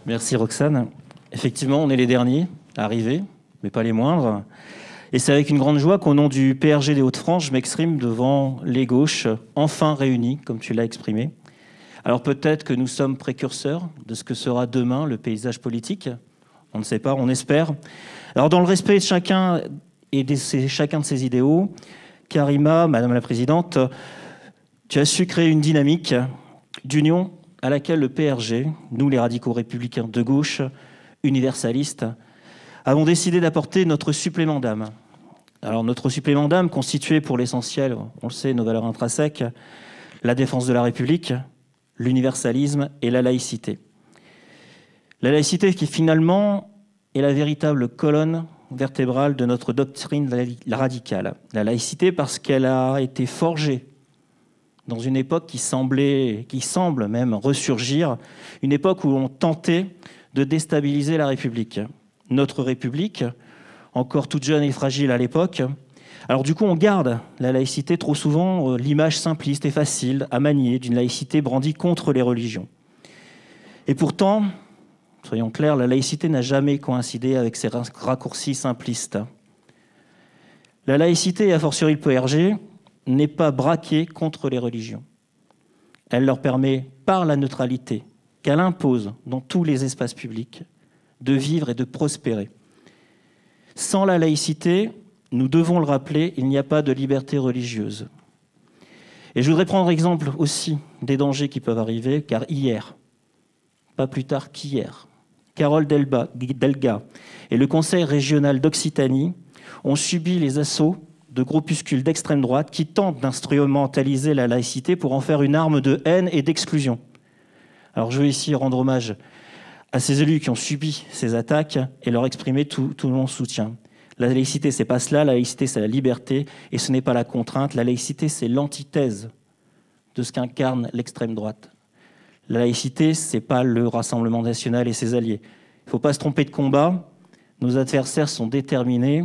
Merci Roxane. Effectivement, on est les derniers à arriver, mais pas les moindres. Et c'est avec une grande joie qu'au nom du PRG des Hauts-de-France, je m'exprime devant les gauches, enfin réunies, comme tu l'as exprimé. Alors peut-être que nous sommes précurseurs de ce que sera demain le paysage politique. On ne sait pas, on espère. Alors dans le respect de chacun et chacun de ses idéaux, Karima, Madame la Présidente, tu as su créer une dynamique d'union à laquelle le PRG, nous les radicaux républicains de gauche, universalistes, avons décidé d'apporter notre supplément d'âme. Alors notre supplément d'âme constitué pour l'essentiel, on le sait, nos valeurs intrinsèques, la défense de la République, l'universalisme et la laïcité. La laïcité qui finalement est la véritable colonne vertébrale de notre doctrine radicale. La laïcité parce qu'elle a été forgée dans une époque qui semble même ressurgir, une époque où on tentait de déstabiliser la République. Notre République, encore toute jeune et fragile à l'époque. Alors du coup, on garde la laïcité trop souvent, l'image simpliste et facile à manier d'une laïcité brandie contre les religions. Et pourtant, soyons clairs, la laïcité n'a jamais coïncidé avec ces raccourcis simplistes. La laïcité, et a fortiori le PRG, n'est pas braquée contre les religions. Elle leur permet, par la neutralité qu'elle impose dans tous les espaces publics, de vivre et de prospérer. Sans la laïcité, nous devons le rappeler, il n'y a pas de liberté religieuse. Et je voudrais prendre exemple aussi des dangers qui peuvent arriver, car hier, pas plus tard qu'hier, Carole Delga et le Conseil régional d'Occitanie ont subi les assauts de groupuscules d'extrême droite qui tentent d'instrumentaliser la laïcité pour en faire une arme de haine et d'exclusion. Alors je veux ici rendre hommage à ces élus qui ont subi ces attaques et leur exprimer tout mon soutien. La laïcité, c'est pas cela. La laïcité, c'est la liberté et ce n'est pas la contrainte. La laïcité, c'est l'antithèse de ce qu'incarne l'extrême droite. La laïcité, c'est pas le Rassemblement national et ses alliés. Il ne faut pas se tromper de combat. Nos adversaires sont déterminés.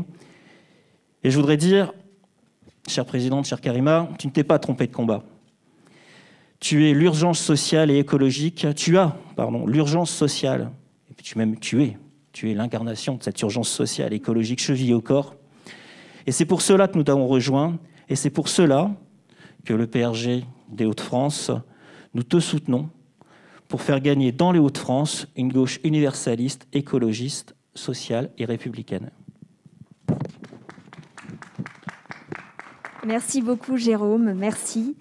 Et je voudrais dire, chère présidente, chère Karima, tu ne t'es pas trompé de combat. Tu es l'urgence sociale et écologique. Tu as l'urgence sociale. Et puis tu es l'incarnation de cette urgence sociale et écologique chevillée au corps. Et c'est pour cela que nous t'avons rejoint. Et c'est pour cela que le PRG des Hauts-de-France, nous te soutenons pour faire gagner dans les Hauts-de-France une gauche universaliste, écologiste, sociale et républicaine. Merci beaucoup, Jérôme. Merci.